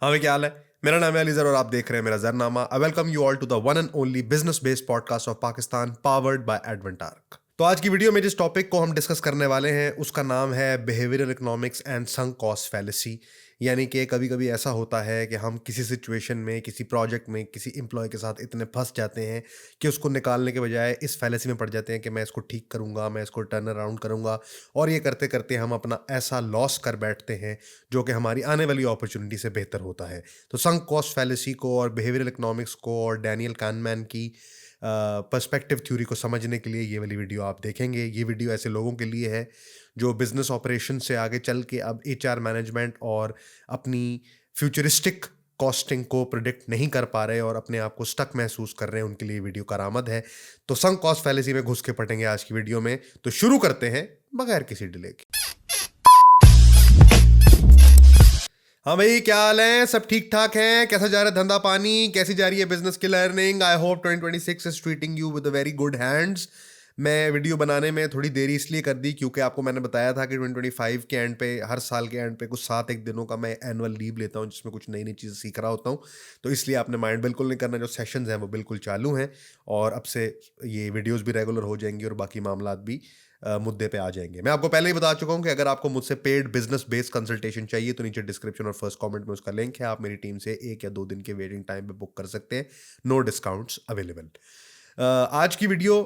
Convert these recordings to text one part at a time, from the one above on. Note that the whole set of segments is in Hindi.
हाँ भाई, क्या हाल है। मेरा नाम है अलीज़र और आप देख रहे हैं मेरा जरनामा। I welcome you all to the one and only business based podcast of Pakistan, powered by Adventark. तो आज की वीडियो में जिस टॉपिक को हम डिस्कस करने वाले हैं उसका नाम है behavioural economics and sunk cost fallacy. यानी कि कभी कभी ऐसा होता है कि हम किसी सिचुएशन में, किसी प्रोजेक्ट में, किसी एम्प्लॉय के साथ इतने फंस जाते हैं कि उसको निकालने के बजाय इस फैलेसी में पड़ जाते हैं कि मैं इसको ठीक करूंगा, मैं इसको टर्न अराउंड करूंगा। और ये करते करते हम अपना ऐसा लॉस कर बैठते हैं जो कि हमारी आने वाली अपॉर्चुनिटी से बेहतर होता है। तो संक कॉस्ट फैलेसी को और बिहेवियरल इकोनॉमिक्स को और डैनियल कानमैन की पर्सपेक्टिव थ्योरी को समझने के लिए ये वाली वीडियो आप देखेंगे। ये वीडियो ऐसे लोगों के लिए है जो बिजनेस ऑपरेशन से आगे चल के अब एचआर मैनेजमेंट और अपनी फ्यूचरिस्टिक कॉस्टिंग को प्रिडिक्ट नहीं कर पा रहे और अपने आप को स्टक महसूस कर रहे हैं। उनके लिए वीडियो करामद है। तो संक कॉस्ट फैलेसी में घुस के पटेंगे आज की वीडियो में। तो शुरू करते हैं बगैर किसी डिले के। हाँ भाई, क्या हाल है? सब ठीक ठाक है? कैसा जा रहा है धंधा पानी? कैसी जा रही है बिजनेस की learning? I hope 2026 is treating you with very good hands. मैं वीडियो बनाने में थोड़ी देरी इसलिए कर दी क्योंकि आपको मैंने बताया था कि 2025 के एंड पे, हर साल के एंड पे कुछ 7 एक दिनों का मैं एनुअल लीव लेता हूँ जिसमें कुछ नई नई चीज़ें सीख रहा होता हूँ। तो इसलिए आपने माइंड बिल्कुल नहीं करना। जो सेशंस हैं वो बिल्कुल चालू हैं और अब से ये वीडियोस भी रेगुलर हो जाएंगी और बाकी मामलात भी मुद्दे पे आ जाएंगे। मैं आपको पहले ही बता चुका हूं कि अगर आपको मुझसे पेड बिजनेस बेस्ड कंसल्टेशन चाहिए तो नीचे डिस्क्रिप्शन और फर्स्ट कमेंट में उसका लिंक है। आप मेरी टीम से 1 या 2 दिन के वेटिंग टाइम पे बुक कर सकते हैं। No discounts available. आज की वीडियो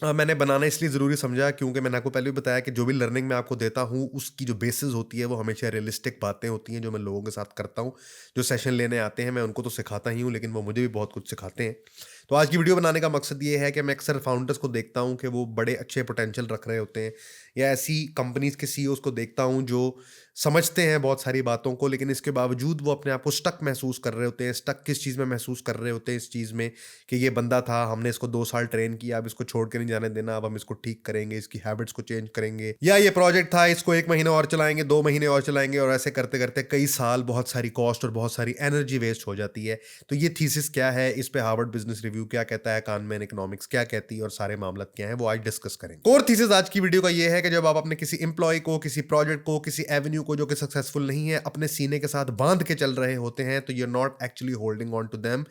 मैंने बनाना इसलिए ज़रूरी समझा क्योंकि मैंने आपको पहले भी बताया कि जो भी लर्निंग मैं आपको देता हूँ उसकी जो बेसिस होती है वो हमेशा रियलिस्टिक बातें होती हैं जो मैं लोगों के साथ करता हूँ। जो सेशन लेने आते हैं मैं उनको तो सिखाता ही हूँ, लेकिन वो मुझे भी बहुत कुछ सिखाते हैं। तो आज की वीडियो बनाने का मकसद ये है कि मैं अक्सर फाउंडर्स को देखता हूँ कि वो बड़े अच्छे पोटेंशियल रख रहे होते हैं, या ऐसी कंपनीज के सीईओज को देखता हूँ जो समझते हैं बहुत सारी बातों को, लेकिन इसके बावजूद वो अपने आप को स्टक महसूस कर रहे होते हैं। स्टक किस चीज़ में महसूस कर रहे होते हैं? इस चीज़ में कि ये बंदा था, हमने इसको 2 साल ट्रेन किया, अब इसको छोड़ के नहीं जाने देना, अब हम इसको ठीक करेंगे, इसकी हैबिट्स को चेंज करेंगे। या ये प्रोजेक्ट था, इसको 1 महीना और चलाएंगे, 2 महीने और चलाएंगे, और ऐसे करते करते कई साल बहुत सारी कॉस्ट और बहुत सारी एनर्जी वेस्ट हो जाती है। तो ये थीसिस क्या है, इस पे हार्वर्ड बिजनेस रिव्यू क्या कहता है, कानमैन इकोनॉमिक्स क्या कहती है, और सारे मामला क्या है वो आज डिस्कस करेंगे। कोर थीसिस आज की वीडियो का ये है कि जब आप अपने किसी एम्प्लॉय को, किसी प्रोजेक्ट को, किसी एवेन्यू को जो कि सक्सेसफुल नहीं है, अपने सीने के साथ बांध के चल रहे होते हैं, तो you are not actually holding on to them,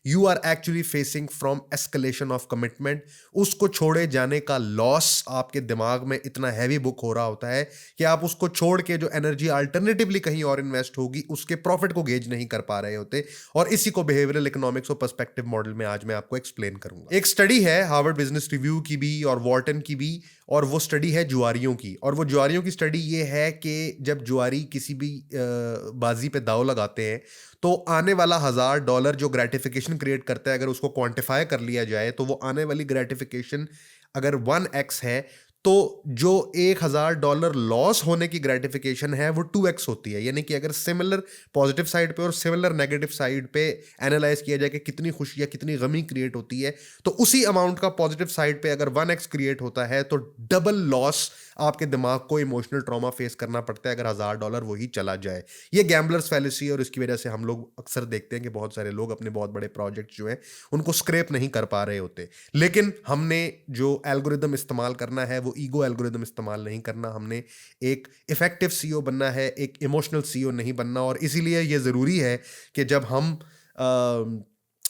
you are actually facing from escalation of commitment. उसको छोड़े जाने का लॉस आपके दिमाग में इतना हैवी बुक हो रहा होता है कि आप उसको छोड़ के जो एनर्जी अल्टरनेटिवली कहीं और इन्वेस्ट होगी उसके प्रॉफिट को गेज नहीं कर पा रहे होते। और इसी को बिहेवियरल इकोनॉमिक्स और पर्सपेक्टिव मॉडल में आज मैं आपको एक्सप्लेन करूंगा। एक स्टडी है हार्वर्ड बिजनेस रिव्यू की भी और वॉर्टन की भी, और वो स्टडी है जुआरियों की। और वो जुआरियों की स्टडी ये है कि जब जुआरी किसी भी बाजी पे दाव लगाते हैं तो आने वाला $1000 जो ग्रेटिफिकेशन क्रिएट करता है, अगर उसको क्वांटिफाई कर लिया जाए तो वो आने वाली ग्रेटिफिकेशन अगर 1x है, तो जो $1000 लॉस होने की ग्रेटिफिकेशन है वो 2x होती है। यानी कि अगर सिमिलर पॉजिटिव साइड पे और सिमिलर नेगेटिव साइड पे एनालाइज किया जाए कि कितनी खुशी या कितनी गमी क्रिएट होती है, तो उसी अमाउंट का पॉजिटिव साइड पे अगर 1x क्रिएट होता है तो डबल लॉस आपके दिमाग को इमोशनल ट्रॉमा फेस करना पड़ता है अगर $1000 वही चला जाए। ये गैम्बलर्स फैलेसी है और इसकी वजह से हम लोग अक्सर देखते हैं कि बहुत सारे लोग अपने बहुत बड़े प्रोजेक्ट जो हैं उनको स्क्रैप नहीं कर पा रहे होते। लेकिन हमने जो एल्गोरिदम इस्तेमाल करना है वो ईगो एल्गोरिदम इस्तेमाल नहीं करना। हमने एक इफेक्टिव सीईओ बनना है, एक इमोशनल सीईओ नहीं बनना। और इसीलिए ये ज़रूरी है कि जब हम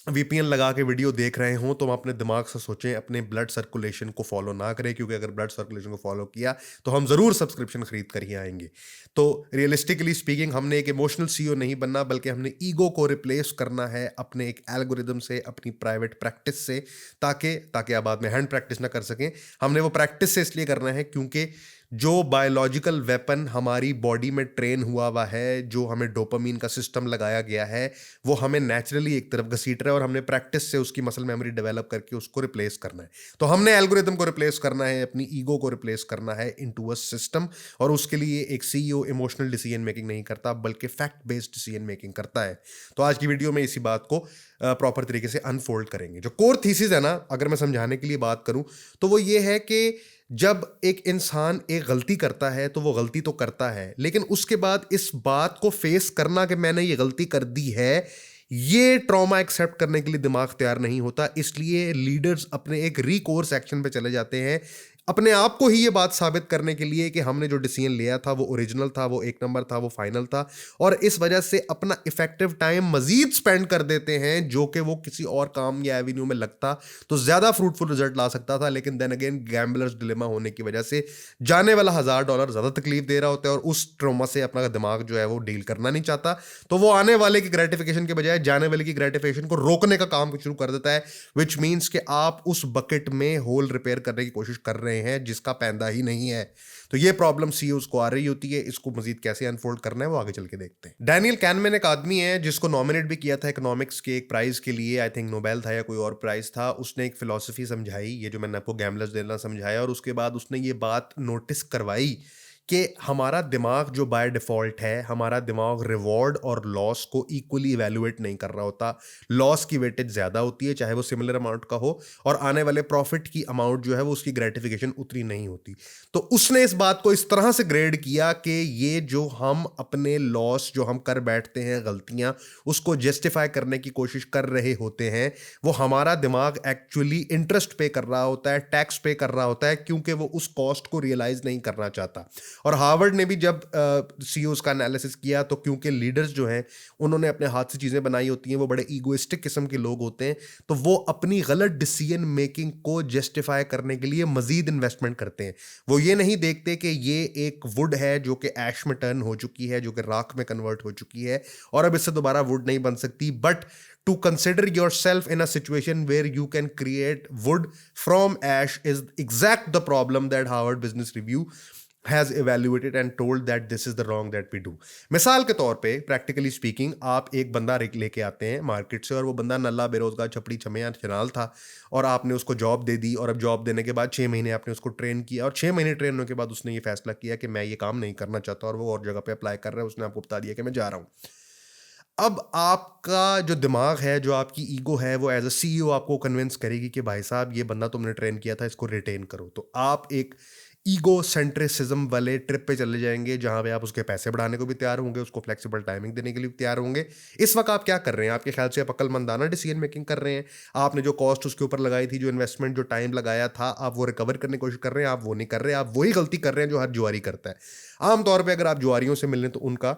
वीपीएन लगा के वीडियो देख रहे हों तो हम अपने दिमाग से सोचें, अपने ब्लड सर्कुलेशन को फॉलो ना करें, क्योंकि अगर ब्लड सर्कुलेशन को फॉलो किया तो हम ज़रूर सब्सक्रिप्शन खरीद कर ही आएंगे। तो रियलिस्टिकली स्पीकिंग हमने एक इमोशनल सीईओ नहीं बनना, बल्कि हमने ईगो को रिप्लेस करना है अपने एक एल्गोरिदम से, अपनी प्राइवेट प्रैक्टिस से, ताकि आप बाद में हैंड प्रैक्टिस ना कर सकें। हमने वो प्रैक्टिस से इसलिए करना है क्योंकि जो बायोलॉजिकल वेपन हमारी बॉडी में ट्रेन हुआ है, जो हमें डोपामीन का सिस्टम लगाया गया है, वो हमें नेचुरली एक तरफ घसीट रहा है और हमने प्रैक्टिस से उसकी मसल मेमोरी डेवलप करके उसको रिप्लेस करना है। तो हमने एल्गोरिदम को रिप्लेस करना है, अपनी ईगो को रिप्लेस करना है इनटू अ सिस्टम। और उसके लिए एक सीईओ इमोशनल डिसीजन मेकिंग नहीं करता बल्कि फैक्ट बेस्ड डिसीजन मेकिंग करता है। तो आज की वीडियो में इसी बात को प्रॉपर तरीके से अनफोल्ड करेंगे। जो कोर थीसिस है ना, अगर मैं समझाने के लिए बात करूं तो वो ये है कि जब एक इंसान एक गलती करता है तो वो गलती तो करता है, लेकिन उसके बाद इस बात को फेस करना कि मैंने ये गलती कर दी है, ये ट्रॉमा एक्सेप्ट करने के लिए दिमाग तैयार नहीं होता। इसलिए लीडर्स अपने एक रिकोर्स एक्शन पे चले जाते हैं, अपने आप को ही ये बात साबित करने के लिए कि हमने जो डिसीजन लिया था वो ओरिजिनल था, वो एक नंबर था, वो फाइनल था, और इस वजह से अपना इफेक्टिव टाइम मजीद स्पेंड कर देते हैं जो कि वो किसी और काम या एवेन्यू में लगता तो ज्यादा फ्रूटफुल रिजल्ट ला सकता था। लेकिन देन अगेन गैम्बलर्स डिलेमा होने की वजह से जाने वाला $1000 ज्यादा तकलीफ दे रहा होता है और उस ट्रॉमा से अपना दिमाग जो है वो डील करना नहीं चाहता, तो वो आने वाले की ग्रेटिफिकेशन के बजाय जाने वाले की ग्रेटिफिकेशन को रोकने का काम शुरू कर देता है, विच मीन्स कि आप उस बकेट में होल रिपेयर करने की कोशिश कर रहे हैं जिसका पैदा ही नहीं है। तो ये प्रॉब्लम सीईओज को आ रही होती है। इसको मजीद कैसे अनफोल्ड करना है वो आगे चल के देखते हैं। डैनियल कैनमैन एक आदमी है जिसको नॉमिनेट भी किया था इकोनॉमिक्स के एक प्राइज के लिए, आई थिंक नोबेल था या कोई और प्राइज था। उसने एक फिलॉसफी समझाई, ये जो मैंने आपको गैम्बलर्स देना समझाया, और उसके बाद उसने ये बात नोटिस करवाई कि हमारा दिमाग जो बाय डिफ़ॉल्ट है, हमारा दिमाग रिवॉर्ड और लॉस को इक्वली इवैल्यूएट नहीं कर रहा होता। लॉस की वेटेज ज़्यादा होती है चाहे वो सिमिलर अमाउंट का हो, और आने वाले प्रॉफिट की अमाउंट जो है वो उसकी ग्रेटिफिकेशन उतनी नहीं होती। तो उसने इस बात को इस तरह से ग्रेड किया कि ये जो हम अपने लॉस जो हम कर बैठते हैं, गलतियां, उसको जस्टिफाई करने की कोशिश कर रहे होते हैं, वो हमारा दिमाग एक्चुअली इंटरेस्ट पे कर रहा होता है, टैक्स पे कर रहा होता है, क्योंकि वो उस कॉस्ट को रियलाइज नहीं करना चाहता। और हार्वर्ड ने भी जब सीईओज का एनालिसिस किया, तो क्योंकि लीडर्स जो हैं उन्होंने अपने हाथ से चीज़ें बनाई होती हैं, वो बड़े ईगोइस्टिक किस्म के लोग होते हैं, तो वो अपनी गलत डिसीजन मेकिंग को जस्टिफाई करने के लिए मजीद इन्वेस्टमेंट करते हैं। वो ये नहीं देखते कि ये एक वुड है जो कि ऐश में टर्न हो चुकी है, जो कि राख में कन्वर्ट हो चुकी है और अब इससे दोबारा वुड नहीं बन सकती, but to consider yourself in a situation where you can create wood from ash is exact the problem that Harvard Business Review has evaluated and told that this is the wrong that we do. मिसाल के तौर पे प्रैक्टिकली स्पीकिंग, आप एक बंदा लेके आते हैं मार्केट से और वो बंदा नल्ला बेरोजगार छपड़ी छमिया चनाल था और आपने उसको जॉब दे दी, और अब जॉब देने के बाद 6 महीने आपने उसको ट्रेन किया और 6 महीने ट्रेन होने के बाद उसने ये फैसला किया कि मैं ये काम नहीं करना चाहता और वो और जगह पे अप्लाई कर रहा है, उसने आपको बता दिया कि मैं जा रहा हूँ। अब आपका जो दिमाग है, जो आपकी ईगो है, वो एज अ सीईओ आपको कन्विंस करेगी कि भाई साहब ये बंदा तुमने ट्रेन किया था, इसको रिटेन करो। तो आप एक ईगो सेंट्रिसिज्म वाले ट्रिप पे चले जाएंगे जहां पे आप उसके पैसे बढ़ाने को भी तैयार होंगे, उसको फ्लेक्सिबल टाइमिंग देने के लिए भी तैयार होंगे। इस वक्त आप क्या कर रहे हैं? आपके ख्याल से आप अक्लमंदाना डिसीजन मेकिंग कर रहे हैं। आपने जो कॉस्ट उसके ऊपर लगाई थी, जो इन्वेस्टमेंट, जो टाइम लगाया था, आप वो रिकवर करने की कोशिश कर रहे हैं। आप वो नहीं कर रहे, आप वही गलती कर रहे हैं जो हर जुआरी करता है। आमतौर पर अगर आप जुआरियों से मिलें तो उनका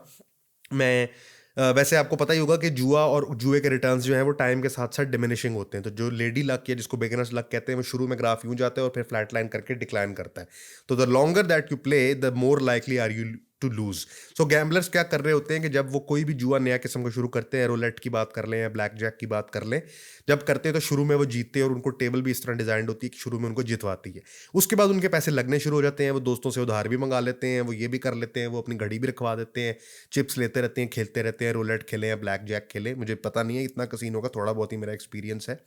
मैं वैसे आपको पता ही होगा कि जुआ और जुए के रिटर्न्स जो हैं वो टाइम के साथ साथ डिमिनिशिंग होते हैं। तो जो लेडी लक या जिसको बिगिनर्स लक कहते हैं, वो शुरू में ग्राफ यूं जाता है और फिर फ्लैट लाइन करके डिक्लाइन करता है। तो the longer that you play the more likely are you to lose. So gamblers क्या कर रहे होते हैं कि जब वो कोई भी जुआ नया किस्म का शुरू करते हैं, रोलेट की बात कर लें या ब्लैक जैक की बात कर लें, जब करते हैं तो शुरू में वो जीतते हैं और उनको टेबल भी इस तरह डिजाइन होती है कि शुरू में उनको जितवाती है। उसके बाद उनके पैसे लगने शुरू हो जाते हैं, वो दोस्तों से उधार भी मंगा लेते हैं, वो ये भी कर लेते हैं, वो अपनी घड़ी भी रखवा देते हैं, चिप्स लेते रहते हैं, खेलते रहते हैं, रोलेट खेलें या ब्लैक जैक खेलें। मुझे पता नहीं है इतना कसीनो का, थोड़ा बहुत ही मेरा एक्सपीरियंस है,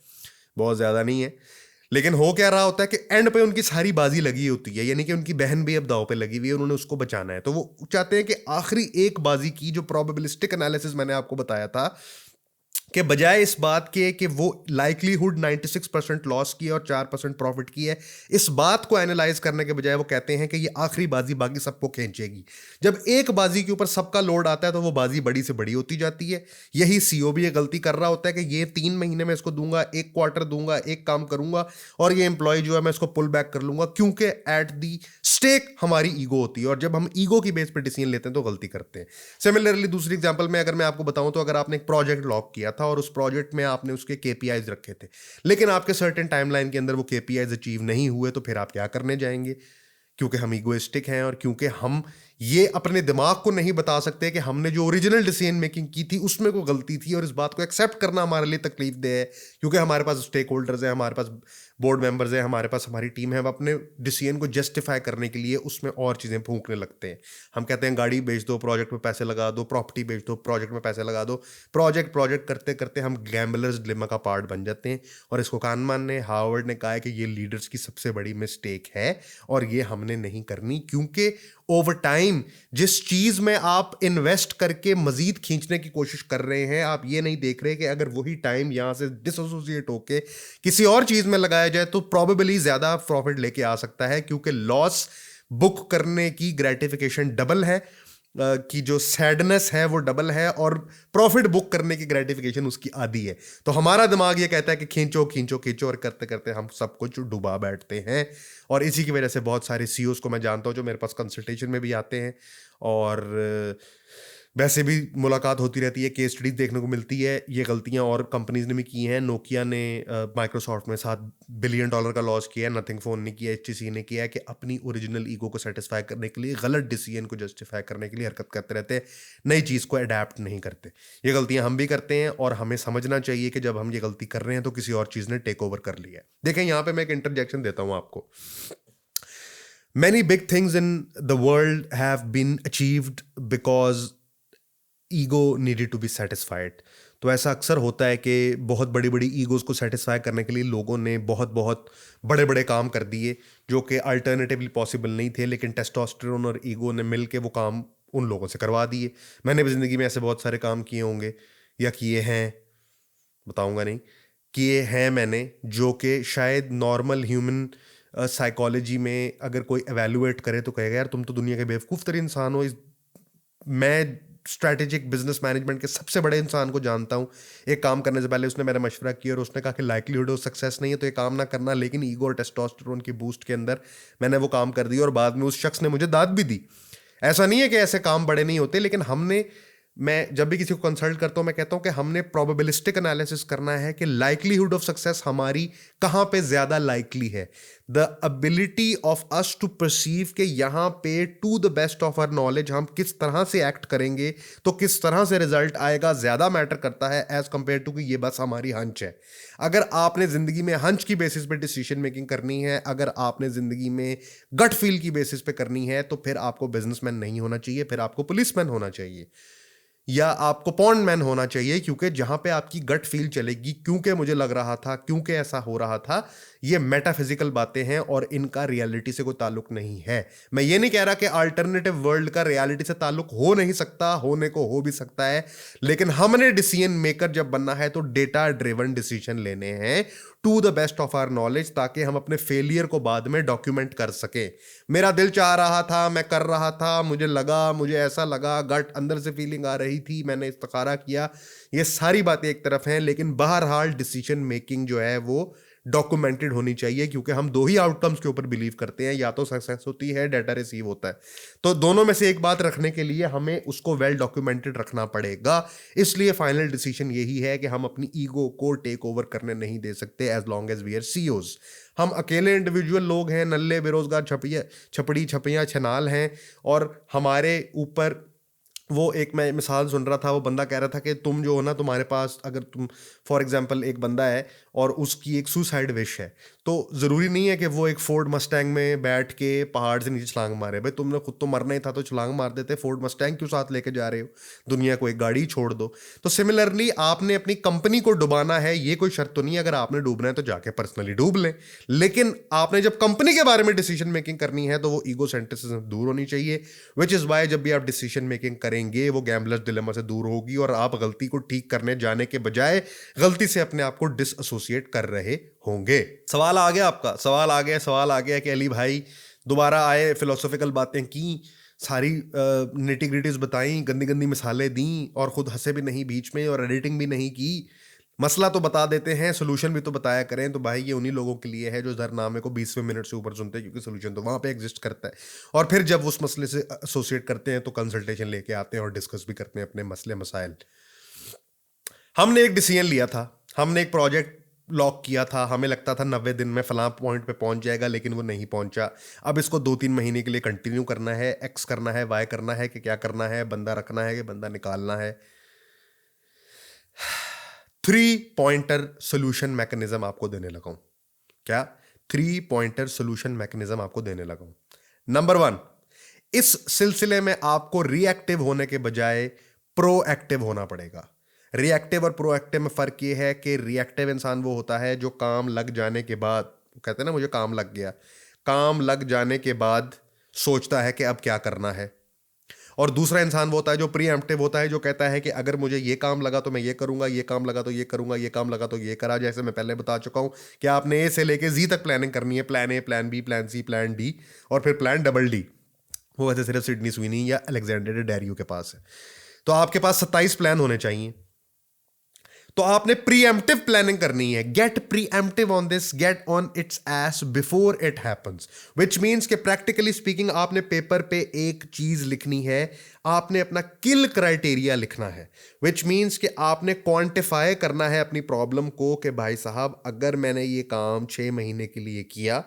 बहुत ज़्यादा नहीं है। लेकिन हो क्या रहा होता है कि एंड पे उनकी सारी बाजी लगी होती है, यानी कि उनकी बहन भी अब दाव पे लगी हुई है, उन्होंने उसको बचाना है। तो वो चाहते हैं कि आखिरी एक बाजी की, जो प्रोबेबिलिस्टिक एनालिसिस मैंने आपको बताया था, के बजाय इस बात के कि वो लाइकलीहुड 96% लॉस की और 4% प्रॉफिट की है, इस बात को एनालाइज करने के बजाय वो कहते हैं कि ये आखिरी बाजी बाकी सबको खींचेगी। जब एक बाजी के ऊपर सबका लोड आता है तो वो बाजी बड़ी से बड़ी होती जाती है। यही सीईओ भी ये गलती कर रहा होता है कि ये 3 महीने में इसको दूंगा, एक क्वार्टर दूंगा, एक काम करूंगा और ये एम्प्लॉय जो है मैं इसको पुल बैक कर लूंगा, क्योंकि एट दी स्टेक हमारी ईगो होती है, और जब हम ईगो की बेस पर डिसीजन लेते हैं तो गलती करते हैं। सिमिलरली दूसरी एग्जांपल में अगर मैं आपको बताऊं, तो अगर आपने एक प्रोजेक्ट लॉक किया था और उस प्रोजेक्ट में आपने उसके केपीआईज रखे थे, लेकिन आपके सर्टेन टाइमलाइन के अंदर वो केपीआईज अचीव नहीं हुए, तो फिर आप क्या करने जाएंगे? क्योंकि हम ईगोइस्टिक हैं और क्योंकि हम ये अपने दिमाग को नहीं बता सकते कि हमने जो ओरिजिनल डिसीजन मेकिंग की थी उसमें कोई गलती थी, और इस बात को एक्सेप्ट करना हमारे लिए तकलीफ दे है, क्योंकि हमारे पास स्टेक होल्डर्स हैं, हमारे पास बोर्ड मेंबर्स हैं, हमारे पास हमारी टीम है। हम अपने डिसीजन को जस्टिफाई करने के लिए उसमें और चीज़ें फूंकने लगते हैं। हम कहते हैं गाड़ी बेच दो, प्रोजेक्ट में पैसे लगा दो, प्रॉपर्टी बेच दो, प्रोजेक्ट में पैसे लगा दो। प्रोजेक्ट करते करते हम गैम्बलर्स डिलेमा का पार्ट बन जाते हैं, और इसको कानमान ने, हार्वर्ड ने कहा है कि ये लीडर्स की सबसे बड़ी मिस्टेक है और ये हमने नहीं करनी, क्योंकि ओवर टाइम जिस चीज में आप इन्वेस्ट करके मजीद खींचने की कोशिश कर रहे हैं, आप ये नहीं देख रहे कि अगर वही टाइम यहां से डिसोसिएट होके किसी और चीज में लगाया जाए तो प्रोबेबली ज्यादा प्रॉफिट लेके आ सकता है, क्योंकि लॉस बुक करने की ग्रेटिफिकेशन डबल है की जो सैडनेस है वो डबल है, और प्रॉफिट बुक करने की ग्रेटिफिकेशन उसकी आधी है। तो हमारा दिमाग ये कहता है कि खींचो खींचो खींचो, और करते करते हम सब कुछ डुबा बैठते हैं। और इसी की वजह से बहुत सारे सीईओज को मैं जानता हूँ जो मेरे पास कंसल्टेशन में भी आते हैं, और वैसे भी मुलाकात होती रहती है, केस स्टडीज देखने को मिलती है। ये गलतियां और कंपनीज ने भी की हैं। नोकिया ने माइक्रोसॉफ्ट में $7 बिलियन का लॉस किया है, नथिंग फोन ने किया, HTC ने किया है, कि अपनी ओरिजिनल ईगो को सेटिस्फाई करने के लिए, गलत डिसीजन को जस्टिफाई करने के लिए हरकत करते रहते हैं, नई चीज़ को अडेप्ट नहीं करते। ये गलतियां हम भी करते हैं, और हमें समझना चाहिए कि जब हम ये गलती कर रहे हैं तो किसी और चीज़ ने टेक ओवर कर लिया है। देखें, यहाँ पे मैं एक इंटरजेक्शन देता हूँ आपको। Many big things in the world have been achieved because ego needed to be satisfied. तो ऐसा अक्सर होता है कि बहुत बड़ी बड़ी ईगोज़ को सेटिस्फाई करने के लिए लोगों ने बहुत बहुत बड़े बड़े काम कर दिए जो कि अल्टरनेटिवली पॉसिबल नहीं थे, लेकिन टेस्टोस्टेरोन और ईगो ने मिल के वो काम उन लोगों से करवा दिए। मैंने भी ज़िंदगी में ऐसे बहुत सारे काम किए होंगे, या किए हैं, बताऊंगा नहीं, किए हैं मैंने, जो कि शायद नॉर्मल ह्यूमन साइकोलॉजी में अगर कोई एवेलुएट करे तो कहेगा यार तुम तो दुनिया के बेवकूफ़ तरीन इंसान हो। मैं स्ट्रैटेजिक बिजनेस मैनेजमेंट के सबसे बड़े इंसान को जानता हूँ, एक काम करने से पहले उसने मेरा मशवरा किया और उसने कहा कि लाइक्लीहुड ऑफ सक्सेस नहीं है तो ये काम ना करना, लेकिन ईगो और टेस्टोस्टेरोन की बूस्ट के अंदर मैंने वो काम कर दिया, और बाद में उस शख्स ने मुझे दाद भी दी। ऐसा नहीं है कि ऐसे काम बड़े नहीं होते, लेकिन मैं जब भी किसी को कंसल्ट करता हूँ मैं कहता हूँ कि हमने प्रोबेबिलिस्टिक एनालिसिस करना है कि लाइक्लीहुड ऑफ सक्सेस हमारी कहाँ पे ज़्यादा लाइकली है। The ability of us to perceive के यहाँ पे to the best of our knowledge हम किस तरह से एक्ट करेंगे तो किस तरह से रिजल्ट आएगा ज़्यादा मैटर करता है एज कंपेयर टू कि ये बस हमारी हंच है। अगर आपने ज़िंदगी में हंच की बेसिस पे डिसीजन मेकिंग करनी है, अगर आपने ज़िंदगी में गट फील की बेसिस पे करनी है, तो फिर आपको बिजनेसमैन नहीं होना चाहिए, फिर आपको पुलिसमैन होना चाहिए, या आपको पॉन्ड मैन होना चाहिए। क्योंकि जहां पे आपकी गट फील चलेगी, क्योंकि मुझे लग रहा था, क्योंकि ऐसा हो रहा था, ये मेटाफिजिकल बातें हैं और इनका रियलिटी से कोई ताल्लुक नहीं है। मैं ये नहीं कह रहा कि अल्टरनेटिव वर्ल्ड का रियलिटी से ताल्लुक हो नहीं सकता, होने को हो भी सकता है, लेकिन हमने डिसीजन मेकर जब बनना है तो डेटा ड्रिवन डिसीजन लेने हैं to the best of our knowledge, ताकि हम अपने फेलियर को बाद में डॉक्यूमेंट कर सके। मेरा दिल चाह रहा था, मैं कर रहा था, मुझे लगा, मुझे ऐसा लगा, गट अंदर से फीलिंग आ रही थी, मैंने इस्तिखारा किया, ये सारी बातें एक तरफ हैं, लेकिन बहरहाल डिसीजन मेकिंग जो है वो डॉक्यूमेंटेड होनी चाहिए, क्योंकि हम दो ही आउटकम्स के ऊपर बिलीव करते हैं, या तो सक्सेस होती है, डाटा रिसीव होता है। तो दोनों में से एक बात रखने के लिए हमें उसको वेल डॉक्यूमेंटेड रखना पड़ेगा। इसलिए फाइनल डिसीजन यही है कि हम अपनी ईगो को टेक ओवर करने नहीं दे सकते as long as we are CEOs. हम अकेले इंडिविजुअल लोग हैं, नल्ले बेरोजगार छपड़ियाँ छनाल हैं, और हमारे ऊपर वो एक मैं मिसाल सुन रहा था, वो बंदा कह रहा था कि तुम जो हो ना, तुम्हारे पास अगर तुम फॉर एग्जांपल एक बंदा है और उसकी एक सुसाइड विश है, तो ज़रूरी नहीं है कि वो एक फोर्ड मस्टैंग में बैठ के पहाड़ से नीचे छलांग मारे। भाई तुमने खुद तो मरना ही था तो छलांग मार देते, फोर्ड मस्टैंग क्यों साथ लेके जा रहे हो, दुनिया को एक गाड़ी छोड़ दो। तो सिमिलरली आपने अपनी कंपनी को डुबाना है, ये कोई शर्त तो नहीं है, अगर आपने डूबना है तो जाके पर्सनली डूब लें, लेकिन आपने जब कंपनी के बारे में डिसीजन मेकिंग करनी है तो वो ईगो सेंट्रिसिज्म दूर होनी चाहिए। विच इज़ वाई जब भी आप डिसीजन मेकिंग करेंगे वो गैम्बलर्स डिलेमा से दूर होगी, और आप गलती को ठीक करने जाने के बजाय गलती से अपने आप को डिसएसोसिएट कर रहे होंगे। सवाल आ गया आपका, सवाल आ गया कि अली भाई दोबारा आए, फिलोसॉफिकल बातें की, सारी निटी ग्रिटीज बताई, गंदी गंदी मिसालें दी, और खुद हंसे भी नहीं बीच में, और एडिटिंग भी नहीं की। मसला तो बता देते हैं, सोल्यूशन भी तो बताया करें। तो भाई ये उन्हीं लोगों के लिए है जो जरनामे को 20वें मिनट से ऊपर सुनते हैं, क्योंकि सोल्यूशन तो वहाँ पे एग्जिस्ट करता है, और फिर जब उस मसले से एसोसिएट करते हैं तो कंसल्टेशन लेके आते हैं और डिस्कस भी करते हैं अपने मसले मसाइल। हमने एक डिसीजन लिया था, हमने एक प्रोजेक्ट लॉक किया था, हमें लगता था 90 दिन में फलां पॉइंट पे पहुंच जाएगा, लेकिन वो नहीं पहुंचा। अब इसको 2-3 महीने के लिए कंटिन्यू करना है, एक्स करना है, वाई करना है, कि क्या करना है, बंदा रखना है कि बंदा निकालना है। 3 पॉइंटर सोल्यूशन मैकेनिज्म आपको देने लगा हूं। क्या? 3 पॉइंटर सोल्यूशन मैकेनिज्म आपको देने लगा हूं। नंबर 1, इस सिलसिले में आपको रिएक्टिव होने के बजाय प्रोएक्टिव होना पड़ेगा। रिएक्टिव और प्रोएक्टिव में फर्क ये है कि रिएक्टिव इंसान वो होता है जो काम लग जाने के बाद, कहते हैं ना मुझे काम लग गया, काम लग जाने के बाद सोचता है कि अब क्या करना है। और दूसरा इंसान वो होता है जो प्रीएम्प्टिव होता है, जो कहता है कि अगर मुझे ये काम लगा तो मैं ये करूंगा, ये काम लगा तो ये करूंगा, ये काम लगा तो ये करा। जैसे मैं पहले बता चुका हूं कि आपने ए से लेके जी तक प्लानिंग करनी है, plan A, plan B, plan C, plan D, और फिर प्लान डबल डी। वो वैसे सिर्फ सिडनी स्विनी या अलेक्जेंडर डेरियो के पास है। तो आपके पास 27 प्लान होने चाहिए। तो आपने प्रीएम्प्टिव प्लानिंग करनी है। Get preemptive on this, get on its ass before it happens, which means कि प्रैक्टिकली स्पीकिंग आपने पेपर पे एक चीज लिखनी है, आपने अपना किल क्राइटेरिया लिखना है, विच मीन्स कि आपने क्वांटिफाई करना है अपनी प्रॉब्लम को कि भाई साहब अगर मैंने ये काम 6 महीने के लिए किया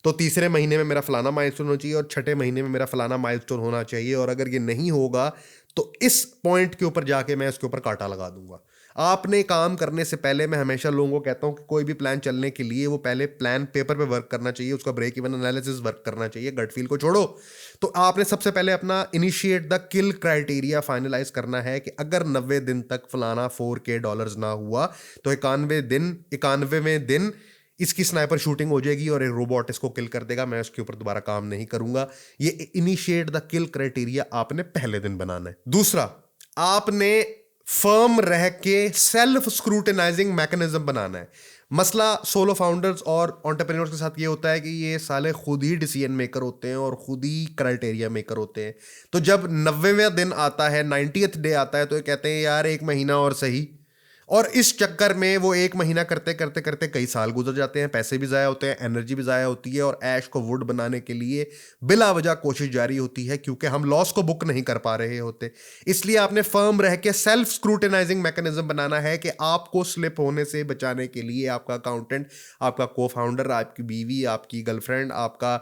तो तीसरे महीने में मेरा फलाना माइलस्टोन होना चाहिए और छठे महीने में मेरा फलाना माइलस्टोन होना चाहिए, और अगर ये नहीं होगा तो इस पॉइंट के ऊपर जाके मैं इसके ऊपर कांटा लगा दूंगा। आपने काम करने से पहले, मैं हमेशा लोगों को कहता हूं कि कोई भी प्लान चलने के लिए वो पहले प्लान पेपर पे वर्क करना चाहिए, उसका ब्रेक इवन एनालिसिस वर्क करना चाहिए, गट फील को छोड़ो। तो आपने सबसे पहले अपना initiate the kill criteria finalise करना है कि अगर 90 दिन तक फलाना $4K ना हुआ तो 91वें दिन इसकी स्नाइपर शूटिंग हो जाएगी और एक रोबोट इसको किल कर देगा, मैं उसके ऊपर दोबारा काम नहीं करूंगा। ये इनिशिएट द किल क्राइटेरिया आपने पहले दिन बनाना है। दूसरा, आपने फर्म रह के सेल्फ स्क्रूटिनाइजिंग मैकेनिज्म बनाना है। मसला सोलो फाउंडर्स और एंटरप्रेन्योर्स के साथ ये होता है कि ये साले खुद ही डिसीजन मेकर होते हैं और खुद ही क्राइटेरिया मेकर होते हैं। तो जब 90वें दिन आता है, 90th डे आता है, तो ये कहते हैं यार एक महीना और सही, और इस चक्कर में वो एक महीना करते करते करते कई साल गुजर जाते हैं, पैसे भी ज़ाया होते हैं, एनर्जी भी ज़ाया होती है, और ऐश को वुड बनाने के लिए बिला वजह कोशिश जारी होती है क्योंकि हम लॉस को बुक नहीं कर पा रहे होते। इसलिए आपने फर्म रह के सेल्फ स्क्रूटिनाइजिंग मैकेनिज्म बनाना है कि आपको स्लिप होने से बचाने के लिए आपका अकाउंटेंट, आपका को फाउंडर, आपकी बीवी, आपकी गर्लफ्रेंड, आपका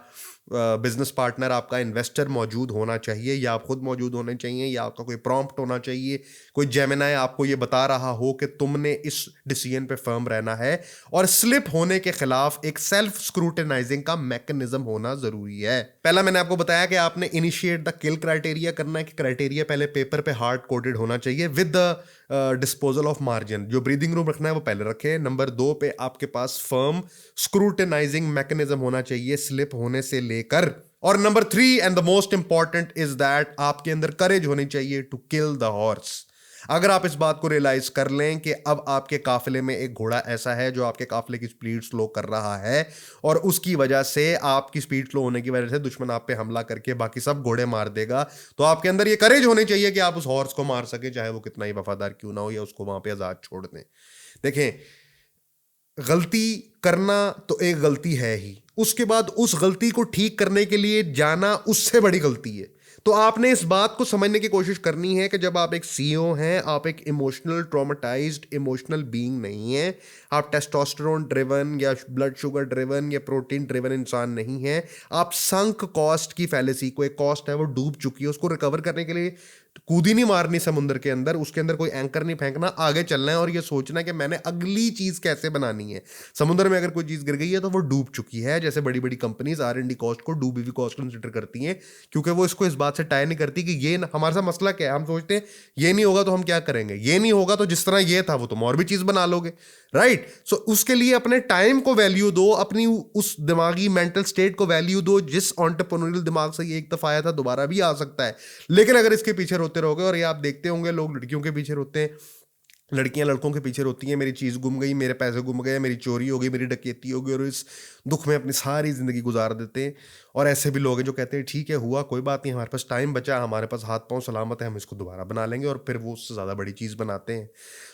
बिजनेस पार्टनर, आपका इन्वेस्टर मौजूद होना चाहिए, या आप खुद मौजूद होने चाहिए, या आपका कोई प्रॉम्प्ट होना चाहिए, कोई जेमिनाई आपको ये बता रहा हो कि तुमने इस डिसीजन पे फर्म रहना है, और स्लिप होने के खिलाफ एक सेल्फ स्क्रूटिनाइजिंग का मैकेनिज्म होना जरूरी है। पहला मैंने आपको बताया कि आपने इनिशिएट द किल क्राइटेरिया करना है, कि क्राइटेरिया पहले पेपर पे हार्ड कोडेड होना चाहिए with the disposal of margin. जो ब्रीदिंग रूम रखना है वो पहले रखें। नंबर 2 पे आपके पास फर्म स्क्रूटिनाइजिंग मैकेनिज्म होना चाहिए स्लिप होने से लेकर। और number 3 and the most important is that आपके अंदर करेज होनी चाहिए टू किल द हॉर्स। अगर आप इस बात को रियलाइज कर लें कि अब आपके काफिले में एक घोड़ा ऐसा है जो आपके काफिले की स्पीड स्लो कर रहा है, और उसकी वजह से आपकी स्पीड स्लो होने की वजह से दुश्मन आप पे हमला करके बाकी सब घोड़े मार देगा, तो आपके अंदर ये करेज होनी चाहिए कि आप उस हॉर्स को मार सके, चाहे वो कितना ही वफादार क्यों ना हो, या उसको वहां पे आजाद छोड़ दें। देखें, गलती करना तो एक गलती है ही, उसके बाद उस गलती को ठीक करने के लिए जाना उससे बड़ी गलती है। तो आपने इस बात को समझने की कोशिश करनी है कि जब आप एक सीईओ हैं, आप एक इमोशनल ट्रॉमेटाइज्ड इमोशनल बीइंग नहीं है, आप टेस्टोस्टेरोन ड्रिवन या ब्लड शुगर ड्रिवन या प्रोटीन ड्रिवन इंसान नहीं है। आप संक कॉस्ट की फैलेसी को, एक कॉस्ट है वो डूब चुकी है, उसको रिकवर करने के लिए कूदी नहीं मारनी समुद्र के अंदर, उसके अंदर कोई एंकर नहीं फेंकना, आगे चलना है और ये सोचना है कि मैंने अगली चीज कैसे बनानी है। समुद्र में अगर कोई चीज गिर गई है तो वो डूब चुकी है। जैसे बड़ी बड़ी कंपनीज R&D कॉस्ट को डूबी हुई कॉस्ट कंसिडर करती हैं, क्योंकि वो इसको इस बात से टाई नहीं करती कि ये हमारे साथ मसला क्या है। हम सोचते हैं ये नहीं होगा तो हम क्या करेंगे, ये नहीं होगा तो जिस तरह ये था वो तुम और भी चीज बना लोगे, राइट। सो उसके लिए अपने टाइम को वैल्यू दो, अपनी उस दिमागी मेंटल स्टेट को वैल्यू दो। जिस एंटरप्रेन्योरियल दिमाग से ये एक दफा आया था दोबारा भी आ सकता है, लेकिन अगर इसके पीछे रोते रहोगे, और ये आप देखते होंगे लोग लड़कियों के पीछे रोते हैं, लड़कियां लड़कों के पीछे रोती हैं, मेरी चीज़ गुम गई, मेरे पैसे गुम गए, मेरी चोरी हो गई, मेरी डकैती हो गई, और इस दुख में अपनी सारी ज़िंदगी गुजार देते हैं। और ऐसे भी लोग हैं जो कहते हैं ठीक है हुआ, कोई बात नहीं, हमारे पास टाइम बचा, हमारे पास हाथ पांव सलामत है, हम इसको दोबारा बना लेंगे, और फिर वो उससे ज़्यादा बड़ी चीज़ बनाते हैं।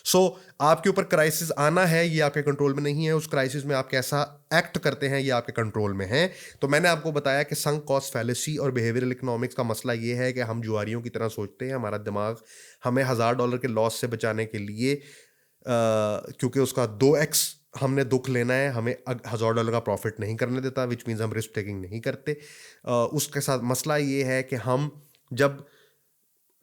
सो आपके ऊपर क्राइसिस आना है, ये आपके कंट्रोल में नहीं है। उस क्राइसिस में आप कैसा एक्ट करते हैं ये आपके कंट्रोल में है। तो मैंने आपको बताया कि संक कॉस्ट फैलेसी और बिहेवियरल इकोनॉमिक्स का मसला ये है कि हम जुआरियों की तरह सोचते हैं। हमारा दिमाग हमें $1000 के लॉस से बचाने के लिए, क्योंकि उसका 2x हमने दुख लेना है, हमें $1000 का प्रॉफिट नहीं करने देता, विच मीन्स हम रिस्क टेकिंग नहीं करते। उसके साथ मसला ये है कि हम जब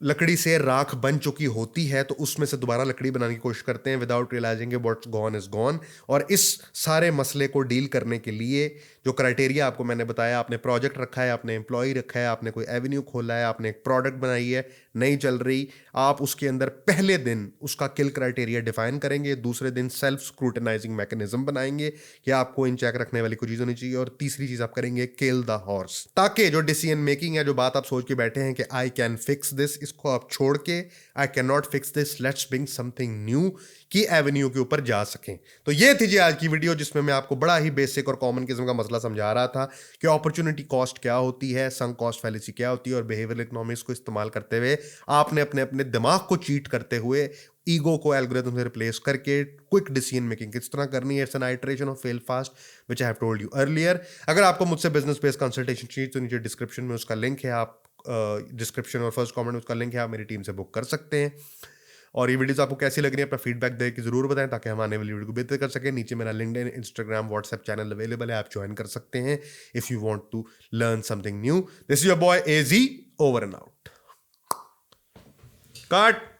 लकड़ी से राख बन चुकी होती है तो उसमें से दोबारा लकड़ी बनाने की कोशिश करते हैं without realising what's gone is gone. और इस सारे मसले को डील करने के लिए जो क्राइटेरिया आपको मैंने बताया, आपने प्रोजेक्ट रखा है, आपने एम्प्लॉय रखा है, आपने कोई एवेन्यू खोला है, आपने एक प्रोडक्ट बनाई है, नहीं चल रही, आप उसके अंदर पहले दिन उसका किल क्राइटेरिया डिफाइन करेंगे, दूसरे दिन सेल्फ स्क्रूटिनाइजिंग मैकेनिज्म बनाएंगे कि आपको इन चेक रखने वाली कोई चीज़ होनी चाहिए, और तीसरी चीज़ आप करेंगे किल द हॉर्स, ताकि जो डिसीजन मेकिंग है, जो बात आप सोच के बैठे हैं कि आई कैन फिक्स दिस, को आप छोड़ के I can not fix this, let's bring something new की एवेन्यू के ऊपर जा सकें। तो ये थी जी आज की वीडियो, जिसमें मैं आपको बड़ा ही बेसिक और कॉमन किस्म का मसला समझा रहा था कि अपॉर्चुनिटी कॉस्ट क्या होती है, संक कॉस्ट फैलेसी क्या होती है, और बिहेवियरल इकोनॉमिक्स को इस्तेमाल करते हुए आपने अपने अपने दिमाग को चीट करते हुए ईगो को एल्गोरिथम से रिप्लेस करके क्विक डिसीजन मेकिंग किस तरह करनी है। It's an iteration of fail fast which I have told you earlier. अगर आपको मुझसे बिजनेस बेस्ड कंसल्टेशन चाहिए तो नीचे डिस्क्रिप्शन में उसका लिंक है, आप डिस्क्रिप्शन और फर्स्ट कमेंट में उसका लिंक है, आप मेरी टीम से बुक कर सकते हैं। और ये वीडियोस आपको कैसी लग रही है अपना फीडबैक दे के जरूर बताएं, ताकि हम आने वाली वीडियो को बेहतर कर सकें। नीचे मेरा LinkedIn, Instagram, WhatsApp channel available है, आप ज्वाइन कर सकते हैं if you want to learn something new. This is your boy AG, over and out. Cut.